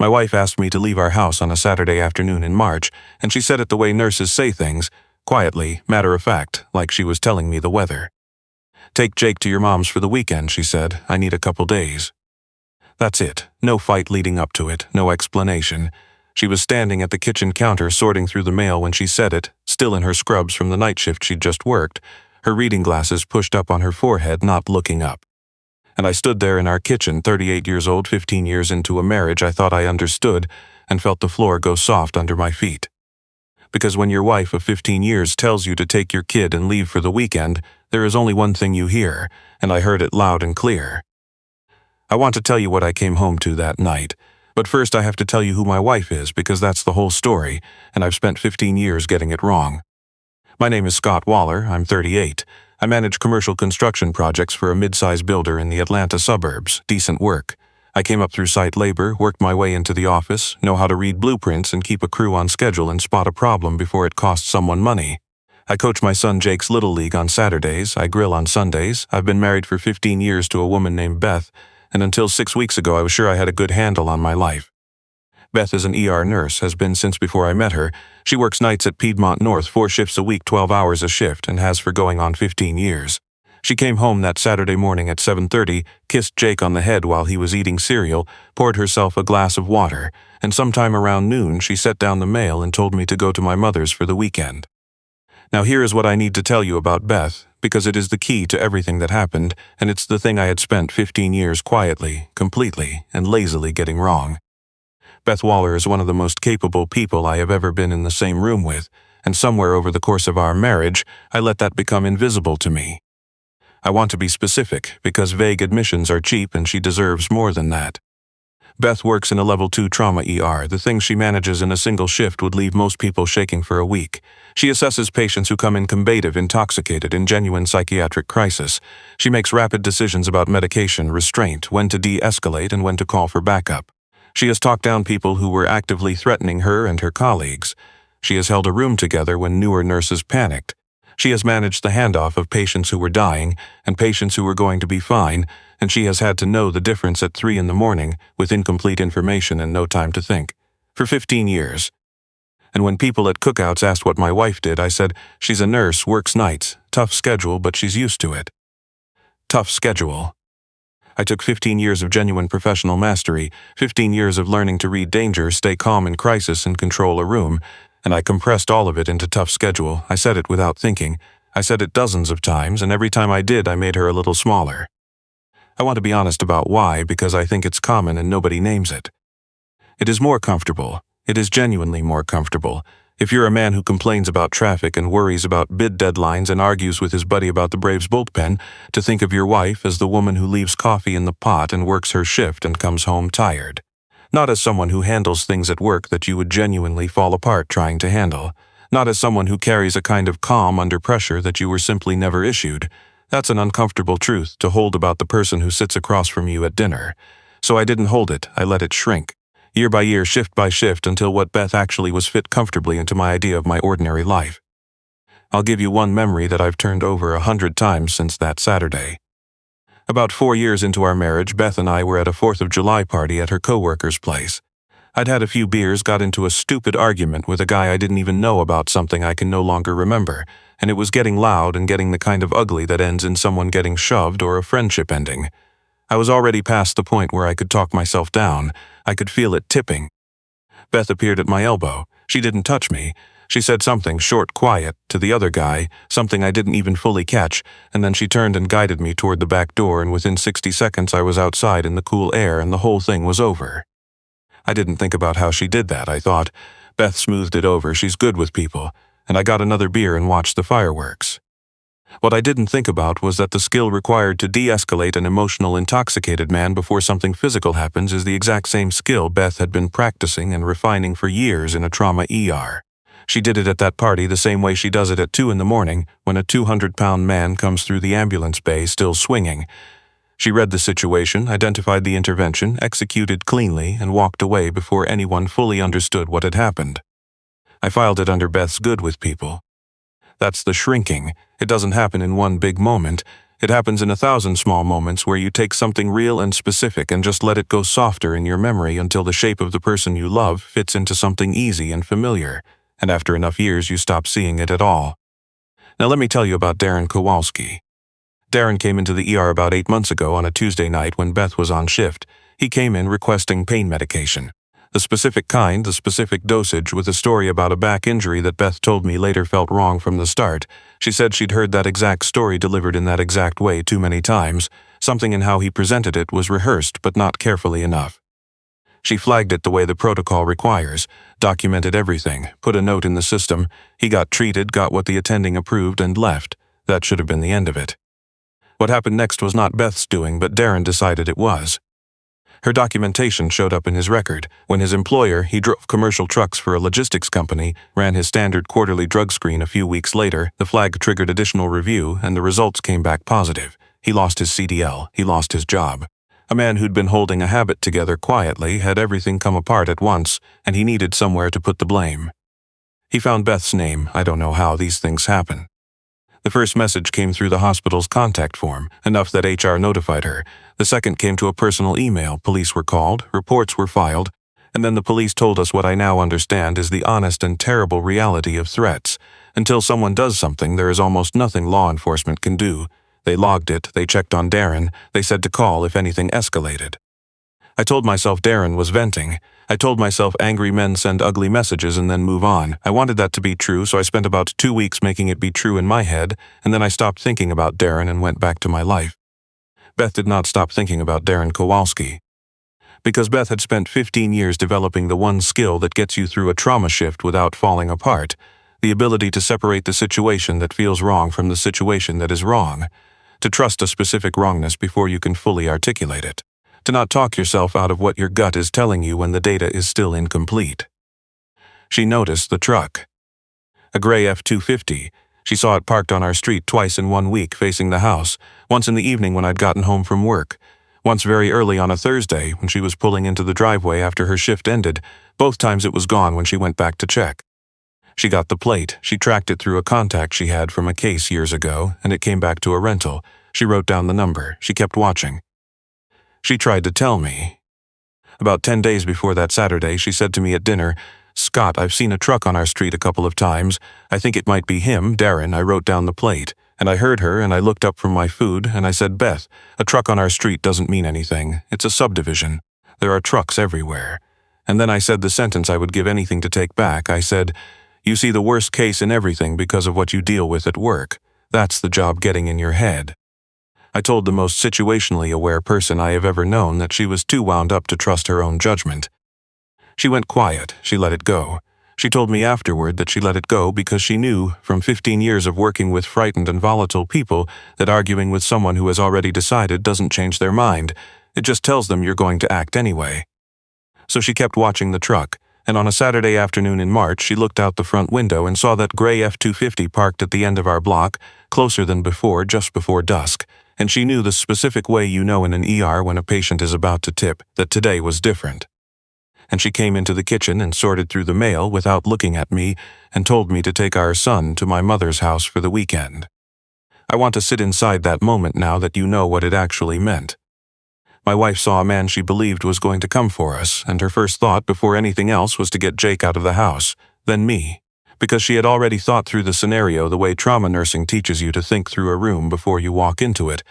My wife asked me to leave our house on a Saturday afternoon in March, and she said it the way nurses say things, quietly, matter of fact, like she was telling me the weather. "Take Jake to your mom's for the weekend," she said. "I need a couple days." That's it. No fight leading up to it, no explanation. She was standing at the kitchen counter sorting through the mail when she said it, still in her scrubs from the night shift she'd just worked, her reading glasses pushed up on her forehead, not looking up. And I stood there in our kitchen, 38 years old, 15 years into a marriage I thought I understood, and felt the floor go soft under my feet. Because when your wife of 15 years tells you to take your kid and leave for the weekend, there is only one thing you hear, and I heard it loud and clear. I want to tell you what I came home to that night, but first I have to tell you who my wife is, because that's the whole story, and I've spent 15 years getting it wrong. My name is Scott Waller, I'm 38. I manage commercial construction projects for a mid-size builder in the Atlanta suburbs, decent work. I came up through site labor, worked my way into the office, know how to read blueprints and keep a crew on schedule and spot a problem before it costs someone money. I coach my son Jake's Little League on Saturdays, I grill on Sundays, I've been married for 15 years to a woman named Beth, and until 6 weeks ago I was sure I had a good handle on my life. Beth is an ER nurse, has been since before I met her. She works nights at Piedmont North, 4 shifts a week, 12 hours a shift, and has for going on 15 years. She came home that Saturday morning at 7:30, kissed Jake on the head while he was eating cereal, poured herself a glass of water, and sometime around noon she set down the mail and told me to go to my mother's for the weekend. Now here is what I need to tell you about Beth, because it is the key to everything that happened, and it's the thing I had spent 15 years quietly, completely, and lazily getting wrong. Beth Waller is one of the most capable people I have ever been in the same room with, and somewhere over the course of our marriage, I let that become invisible to me. I want to be specific, because vague admissions are cheap and she deserves more than that. Beth works in a level 2 trauma ER. The things she manages in a single shift would leave most people shaking for a week. She assesses patients who come in combative, intoxicated, in genuine psychiatric crisis. She makes rapid decisions about medication, restraint, when to de-escalate and when to call for backup. She has talked down people who were actively threatening her and her colleagues. She has held a room together when newer nurses panicked. She has managed the handoff of patients who were dying and patients who were going to be fine, and she has had to know the difference at 3 in the morning with incomplete information and no time to think. For 15 years. And when people at cookouts asked what my wife did, I said, she's a nurse, works nights, tough schedule, but she's used to it. Tough schedule. I took 15 years of genuine professional mastery, 15 years of learning to read danger, stay calm in crisis, and control a room, and I compressed all of it into tough schedule. I said it without thinking. I said it dozens of times, and every time I did, I made her a little smaller. I want to be honest about why, because I think it's common and nobody names it. It is more comfortable. It is genuinely more comfortable. If you're a man who complains about traffic and worries about bid deadlines and argues with his buddy about the Braves bullpen, to think of your wife as the woman who leaves coffee in the pot and works her shift and comes home tired. Not as someone who handles things at work that you would genuinely fall apart trying to handle. Not as someone who carries a kind of calm under pressure that you were simply never issued. That's an uncomfortable truth to hold about the person who sits across from you at dinner. So I didn't hold it, I let it shrink. Year by year, shift by shift, until what Beth actually was fit comfortably into my idea of my ordinary life. I'll give you one memory that I've turned over 100 times since that Saturday. About 4 years into our marriage, Beth and I were at a 4th of July party at her coworker's place. I'd had a few beers, got into a stupid argument with a guy I didn't even know about something I can no longer remember, and it was getting loud and getting the kind of ugly that ends in someone getting shoved or a friendship ending. I was already past the point where I could talk myself down. I could feel it tipping. Beth appeared at my elbow. She didn't touch me. She said something short, quiet, to the other guy, something I didn't even fully catch, and then she turned and guided me toward the back door, and within 60 seconds I was outside in the cool air and the whole thing was over. I didn't think about how she did that. I thought, Beth smoothed it over, she's good with people, and I got another beer and watched the fireworks. What I didn't think about was that the skill required to de-escalate an emotional, intoxicated man before something physical happens is the exact same skill Beth had been practicing and refining for years in a trauma ER. She did it at that party the same way she does it at 2 in the morning when a 200-pound man comes through the ambulance bay still swinging. She read the situation, identified the intervention, executed cleanly, and walked away before anyone fully understood what had happened. I filed it under Beth's good with people. That's the shrinking. It doesn't happen in one big moment. It happens in 1,000 small moments where you take something real and specific and just let it go softer in your memory until the shape of the person you love fits into something easy and familiar, and after enough years you stop seeing it at all. Now let me tell you about Darren Kowalski. Darren came into the ER about 8 months ago on a Tuesday night when Beth was on shift. He came in requesting pain medication. The specific kind, the specific dosage, with a story about a back injury that Beth told me later felt wrong from the start. She said she'd heard that exact story delivered in that exact way too many times. Something in how he presented it was rehearsed but not carefully enough. She flagged it the way the protocol requires, documented everything, put a note in the system. He got treated, got what the attending approved, and left. That should have been the end of it. What happened next was not Beth's doing, but Darren decided it was. Her documentation showed up in his record. When his employer, he drove commercial trucks for a logistics company, ran his standard quarterly drug screen a few weeks later, the flag triggered additional review, and the results came back positive. He lost his CDL, he lost his job. A man who'd been holding a habit together quietly had everything come apart at once, and he needed somewhere to put the blame. He found Beth's name. I don't know how these things happen. The first message came through the hospital's contact form, enough that HR notified her. The second came to a personal email. Police were called, reports were filed, and then the police told us what I now understand is the honest and terrible reality of threats. Until someone does something, there is almost nothing law enforcement can do. They logged it, they checked on Darren, they said to call if anything escalated. I told myself Darren was venting. I told myself angry men send ugly messages and then move on. I wanted that to be true, so I spent about 2 weeks making it be true in my head, and then I stopped thinking about Darren and went back to my life. Beth did not stop thinking about Darren Kowalski. Because Beth had spent 15 years developing the one skill that gets you through a trauma shift without falling apart, the ability to separate the situation that feels wrong from the situation that is wrong, to trust a specific wrongness before you can fully articulate it. To not talk yourself out of what your gut is telling you when the data is still incomplete. She noticed the truck. A gray F-250. She saw it parked on our street twice in 1 week facing the house, once in the evening when I'd gotten home from work, once very early on a Thursday when she was pulling into the driveway after her shift ended. Both times it was gone when she went back to check. She got the plate. She tracked it through a contact she had from a case years ago, and it came back to a rental. She wrote down the number. She kept watching. She tried to tell me. About 10 days before that Saturday, she said to me at dinner, "Scott, I've seen a truck on our street a couple of times. I think it might be him, Darren." I wrote down the plate, and I heard her, and I looked up from my food, and I said, "Beth, a truck on our street doesn't mean anything. It's a subdivision. There are trucks everywhere." And then I said the sentence I would give anything to take back. I said, "You see the worst case in everything because of what you deal with at work. That's the job getting in your head." I told the most situationally aware person I have ever known that she was too wound up to trust her own judgment. She went quiet. She let it go. She told me afterward that she let it go because she knew, from 15 years of working with frightened and volatile people, that arguing with someone who has already decided doesn't change their mind. It just tells them you're going to act anyway. So she kept watching the truck, and on a Saturday afternoon in March, she looked out the front window and saw that gray F-250 parked at the end of our block, closer than before, just before dusk. And she knew the specific way you know in an ER when a patient is about to tip, that today was different. And she came into the kitchen and sorted through the mail without looking at me and told me to take our son to my mother's house for the weekend. I want to sit inside that moment now that you know what it actually meant. My wife saw a man she believed was going to come for us, and her first thought before anything else was to get Jake out of the house, then me. Because she had already thought through the scenario the way trauma nursing teaches you to think through a room before you walk into it.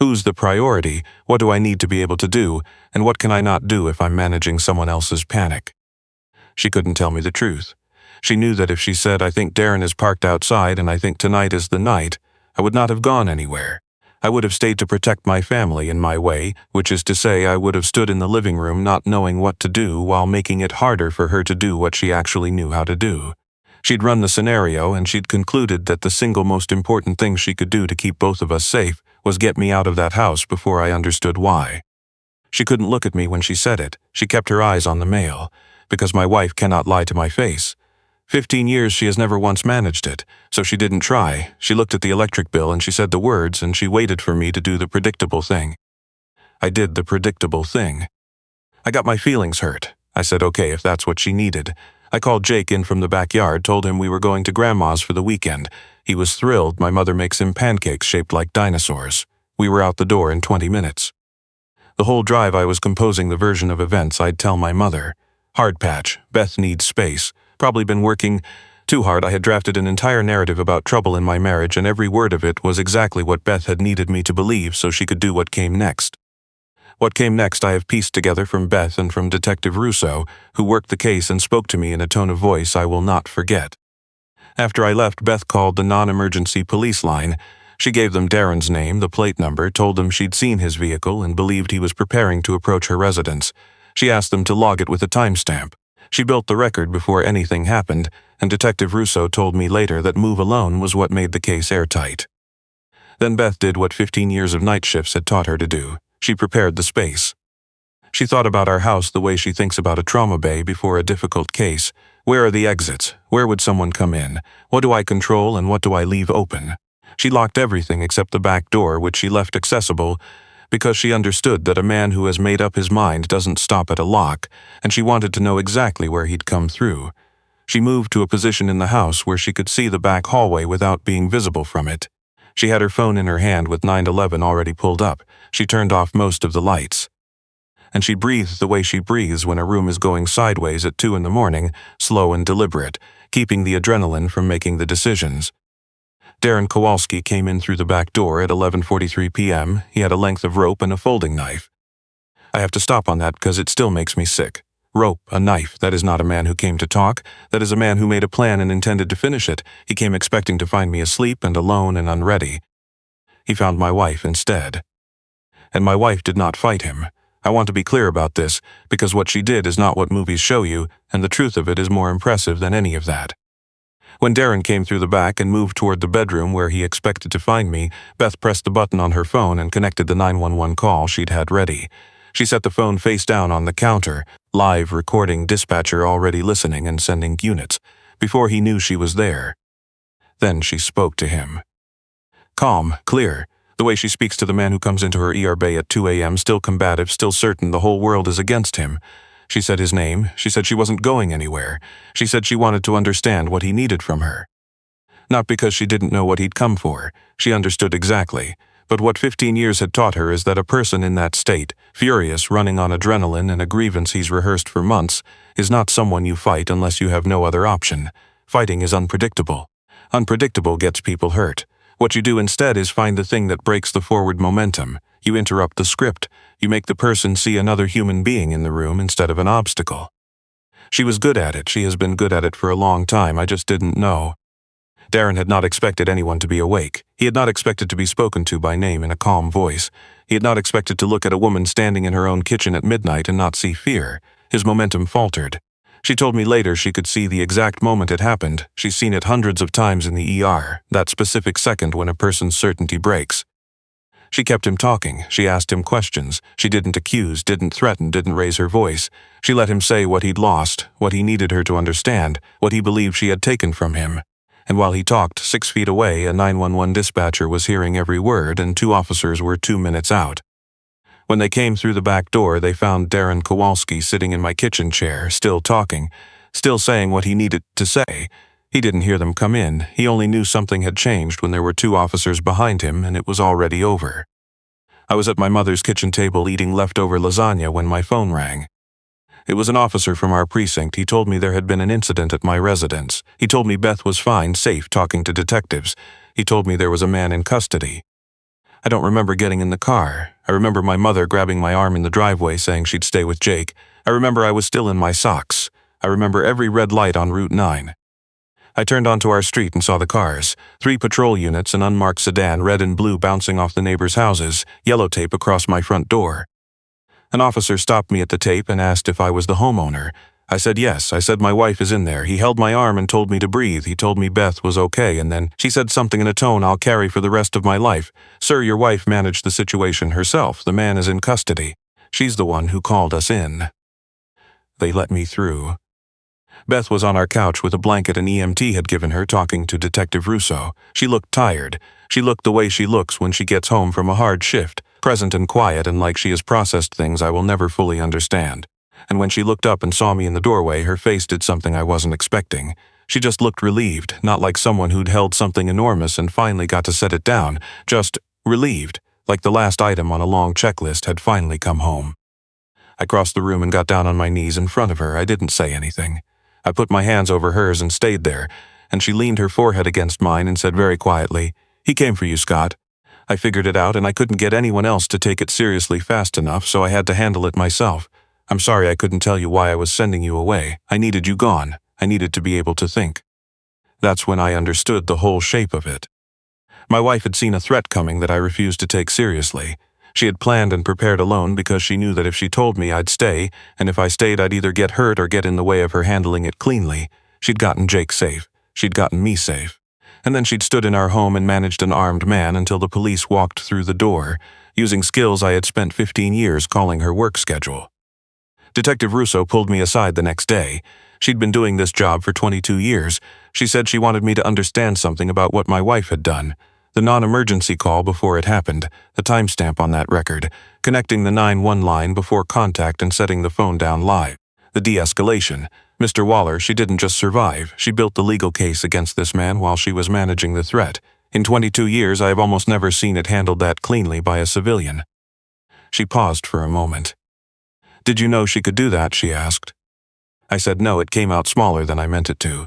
Who's the priority? What do I need to be able to do? And what can I not do if I'm managing someone else's panic? She couldn't tell me the truth. She knew that if she said, "I think Darren is parked outside and I think tonight is the night," I would not have gone anywhere. I would have stayed to protect my family in my way, which is to say I would have stood in the living room not knowing what to do while making it harder for her to do what she actually knew how to do. She'd run the scenario, and she'd concluded that the single most important thing she could do to keep both of us safe was get me out of that house before I understood why. She couldn't look at me when she said it. She kept her eyes on the mail, because my wife cannot lie to my face. 15 years she has never once managed it, so she didn't try. She looked at the electric bill and she said the words, and she waited for me to do the predictable thing. I did the predictable thing. I got my feelings hurt. I said okay if that's what she needed. I called Jake in from the backyard, told him we were going to Grandma's for the weekend. He was thrilled. My mother makes him pancakes shaped like dinosaurs. We were out the door in 20 minutes. The whole drive I was composing the version of events I'd tell my mother. Hard patch, Beth needs space. Probably been working too hard. I had drafted an entire narrative about trouble in my marriage, and every word of it was exactly what Beth had needed me to believe so she could do what came next. What came next I have pieced together from Beth and from Detective Russo, who worked the case and spoke to me in a tone of voice I will not forget. After I left, Beth called the non-emergency police line. She gave them Darren's name, the plate number, told them she'd seen his vehicle and believed he was preparing to approach her residence. She asked them to log it with a timestamp. She built the record before anything happened, and Detective Russo told me later that move alone was what made the case airtight. Then Beth did what 15 years of night shifts had taught her to do. She prepared the space. She thought about our house the way she thinks about a trauma bay before a difficult case. Where are the exits? Where would someone come in? What do I control and what do I leave open? She locked everything except the back door, which she left accessible because she understood that a man who has made up his mind doesn't stop at a lock, and she wanted to know exactly where he'd come through. She moved to a position in the house where she could see the back hallway without being visible from it. She had her phone in her hand with 911 already pulled up. She turned off most of the lights. And she breathed the way she breathes when a room is going sideways at 2 a.m, slow and deliberate, keeping the adrenaline from making the decisions. Darren Kowalski came in through the back door at 11:43 p.m. He had a length of rope and a folding knife. I have to stop on that because it still makes me sick. Rope, a knife, that is not a man who came to talk. That is a man who made a plan and intended to finish it. He came expecting to find me asleep and alone and unready. He found my wife instead. And my wife did not fight him. I want to be clear about this, because what she did is not what movies show you, and the truth of it is more impressive than any of that. When Darren came through the back and moved toward the bedroom where he expected to find me, Beth pressed the button on her phone and connected the 911 call she'd had ready. She set the phone face down on the counter, live recording dispatcher already listening and sending units, before he knew she was there. Then she spoke to him. Calm, clear, the way she speaks to the man who comes into her ER bay at 2 a.m., still combative, still certain the whole world is against him. She said his name. She said she wasn't going anywhere. She said she wanted to understand what he needed from her. Not because she didn't know what he'd come for. She understood exactly. But what 15 years had taught her is that a person in that state, furious, running on adrenaline and a grievance he's rehearsed for months, is not someone you fight unless you have no other option. Fighting is unpredictable. Unpredictable gets people hurt. What you do instead is find the thing that breaks the forward momentum. You interrupt the script. You make the person see another human being in the room instead of an obstacle. She was good at it. She has been good at it for a long time. I just didn't know. Darren had not expected anyone to be awake. He had not expected to be spoken to by name in a calm voice. He had not expected to look at a woman standing in her own kitchen at midnight and not see fear. His momentum faltered. She told me later she could see the exact moment it happened. She's seen it hundreds of times in the ER, that specific second when a person's certainty breaks. She kept him talking. She asked him questions. She didn't accuse, didn't threaten, didn't raise her voice. She let him say what he'd lost, what he needed her to understand, what he believed she had taken from him. And while he talked, 6 feet away, a 911 dispatcher was hearing every word and 2 officers were 2 minutes out. When they came through the back door, they found Darren Kowalski sitting in my kitchen chair, still talking, still saying what he needed to say. He didn't hear them come in. He only knew something had changed when there were 2 officers behind him and it was already over. I was at my mother's kitchen table eating leftover lasagna when my phone rang. It was an officer from our precinct. He told me there had been an incident at my residence. He told me Beth was fine, safe, talking to detectives. He told me there was a man in custody. I don't remember getting in the car. I remember my mother grabbing my arm in the driveway saying she'd stay with Jake. I remember I was still in my socks. I remember every red light on Route 9. I turned onto our street and saw the cars. 3 patrol units, an unmarked sedan, red and blue bouncing off the neighbors' houses, yellow tape across my front door. An officer stopped me at the tape and asked if I was the homeowner. I said yes. I said my wife is in there. He held my arm and told me to breathe. He told me Beth was okay, and then she said something in a tone I'll carry for the rest of my life. Sir, your wife managed the situation herself. The man is in custody. She's the one who called us in. They let me through. Beth was on our couch with a blanket an EMT had given her, talking to Detective Russo. She looked tired. She looked the way she looks when she gets home from a hard shift, present and quiet and like she has processed things I will never fully understand. And when she looked up and saw me in the doorway, her face did something I wasn't expecting. She just looked relieved, not like someone who'd held something enormous and finally got to set it down, just relieved, like the last item on a long checklist had finally come home. I crossed the room and got down on my knees in front of her. I didn't say anything. I put my hands over hers and stayed there, and she leaned her forehead against mine and said very quietly, "He came for you, Scott." I figured it out, and I couldn't get anyone else to take it seriously fast enough, so I had to handle it myself. "I'm sorry I couldn't tell you why I was sending you away. I needed you gone. I needed to be able to think." That's when I understood the whole shape of it. My wife had seen a threat coming that I refused to take seriously. She had planned and prepared alone because she knew that if she told me I'd stay, and if I stayed I'd either get hurt or get in the way of her handling it cleanly. She'd gotten Jake safe. She'd gotten me safe. And then she'd stood in our home and managed an armed man until the police walked through the door, using skills I had spent 15 years calling her work schedule. Detective Russo pulled me aside the next day. She'd been doing this job for 22 years. She said she wanted me to understand something about what my wife had done. The non-emergency call before it happened, the timestamp on that record, connecting the 911 line before contact and setting the phone down live. The de-escalation. Mr. Waller, she didn't just survive, she built the legal case against this man while she was managing the threat. In 22 years, I have almost never seen it handled that cleanly by a civilian. She paused for a moment. "Did you know she could do that?" she asked. I said no, it came out smaller than I meant it to.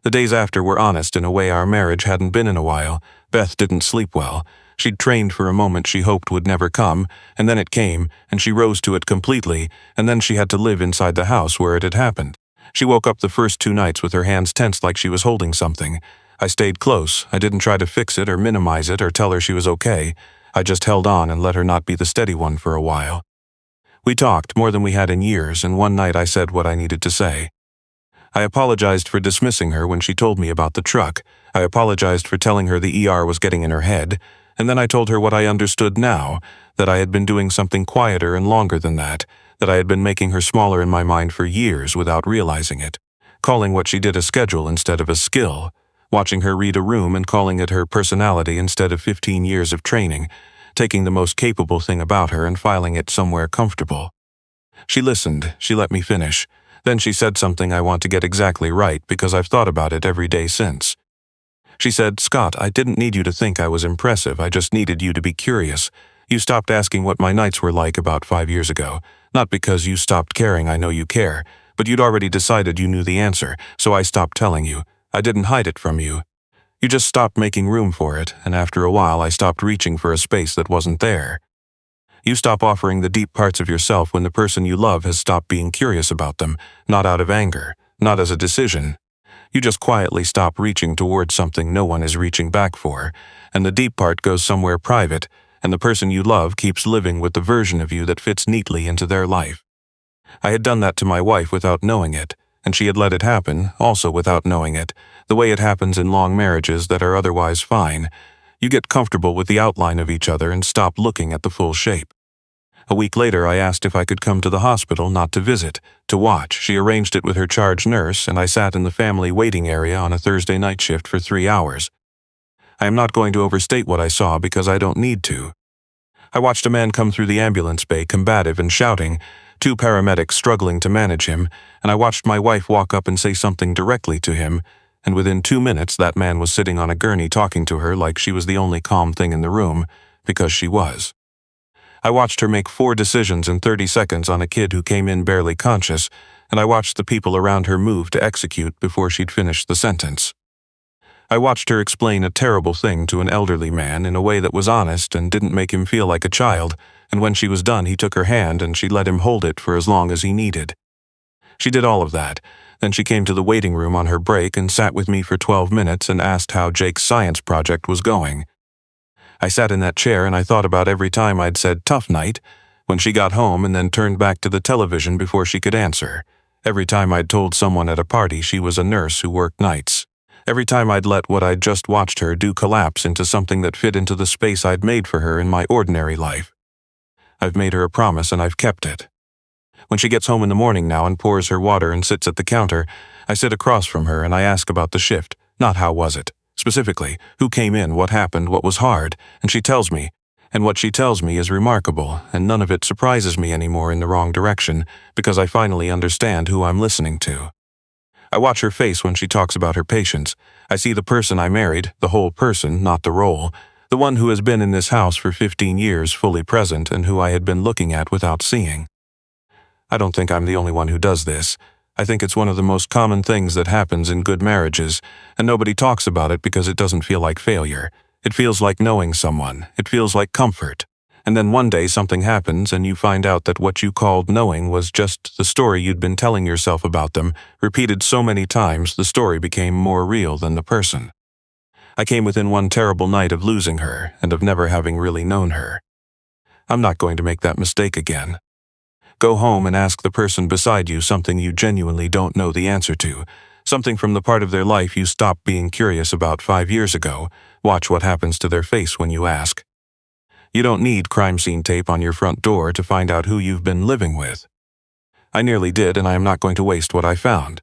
The days after were honest in a way our marriage hadn't been in a while. Beth didn't sleep well. She'd trained for a moment she hoped would never come, and then it came, and she rose to it completely, and then she had to live inside the house where it had happened. She woke up the first 2 nights with her hands tensed like she was holding something. I stayed close. I didn't try to fix it or minimize it or tell her she was okay. I just held on and let her not be the steady one for a while. We talked more than we had in years, and one night I said what I needed to say. I apologized for dismissing her when she told me about the truck. I apologized for telling her the ER was getting in her head, and then I told her what I understood now, that I had been doing something quieter and longer than that I had been making her smaller in my mind for years without realizing it, calling what she did a schedule instead of a skill, watching her read a room and calling it her personality instead of 15 years of training, taking the most capable thing about her and filing it somewhere comfortable. She listened, she let me finish. Then she said something I want to get exactly right because I've thought about it every day since. She said, "Scott, I didn't need you to think I was impressive, I just needed you to be curious. You stopped asking what my nights were like about 5 years ago. Not because you stopped caring, I know you care, but you'd already decided you knew the answer, so I stopped telling you. I didn't hide it from you. You just stopped making room for it, and after a while I stopped reaching for a space that wasn't there. You stop offering the deep parts of yourself when the person you love has stopped being curious about them, not out of anger, not as a decision. You just quietly stop reaching towards something no one is reaching back for, and the deep part goes somewhere private, and the person you love keeps living with the version of you that fits neatly into their life." I had done that to my wife without knowing it, and she had let it happen, also without knowing it, the way it happens in long marriages that are otherwise fine. You get comfortable with the outline of each other and stop looking at the full shape. A week later, I asked if I could come to the hospital, not to visit, to watch. She arranged it with her charge nurse, and I sat in the family waiting area on a Thursday night shift for 3 hours. I am not going to overstate what I saw because I don't need to. I watched a man come through the ambulance bay, combative and shouting, 2 paramedics struggling to manage him, and I watched my wife walk up and say something directly to him, and within 2 minutes that man was sitting on a gurney talking to her like she was the only calm thing in the room, because she was. I watched her make 4 decisions in 30 seconds on a kid who came in barely conscious, and I watched the people around her move to execute before she'd finished the sentence. I watched her explain a terrible thing to an elderly man in a way that was honest and didn't make him feel like a child, and when she was done he took her hand and she let him hold it for as long as he needed. She did all of that. Then she came to the waiting room on her break and sat with me for 12 minutes and asked how Jake's science project was going. I sat in that chair and I thought about every time I'd said "tough night" when she got home and then turned back to the television before she could answer. Every time I'd told someone at a party she was a nurse who worked nights. Every time I'd let what I'd just watched her do collapse into something that fit into the space I'd made for her in my ordinary life. I've made her a promise and I've kept it. When she gets home in the morning now and pours her water and sits at the counter, I sit across from her and I ask about the shift, not how was it. Specifically, who came in, what happened, what was hard, and she tells me. And what she tells me is remarkable, and none of it surprises me anymore in the wrong direction, because I finally understand who I'm listening to. I watch her face when she talks about her patients. I see the person I married, the whole person, not the role. The one who has been in this house for 15 years fully present and who I had been looking at without seeing. I don't think I'm the only one who does this. I think it's one of the most common things that happens in good marriages, and nobody talks about it because it doesn't feel like failure. It feels like knowing someone. It feels like comfort. And then one day something happens and you find out that what you called knowing was just the story you'd been telling yourself about them, repeated so many times the story became more real than the person. I came within one terrible night of losing her and of never having really known her. I'm not going to make that mistake again. Go home and ask the person beside you something you genuinely don't know the answer to, something from the part of their life you stopped being curious about 5 years ago. Watch what happens to their face when you ask. You don't need crime scene tape on your front door to find out who you've been living with. I nearly did, and I am not going to waste what I found.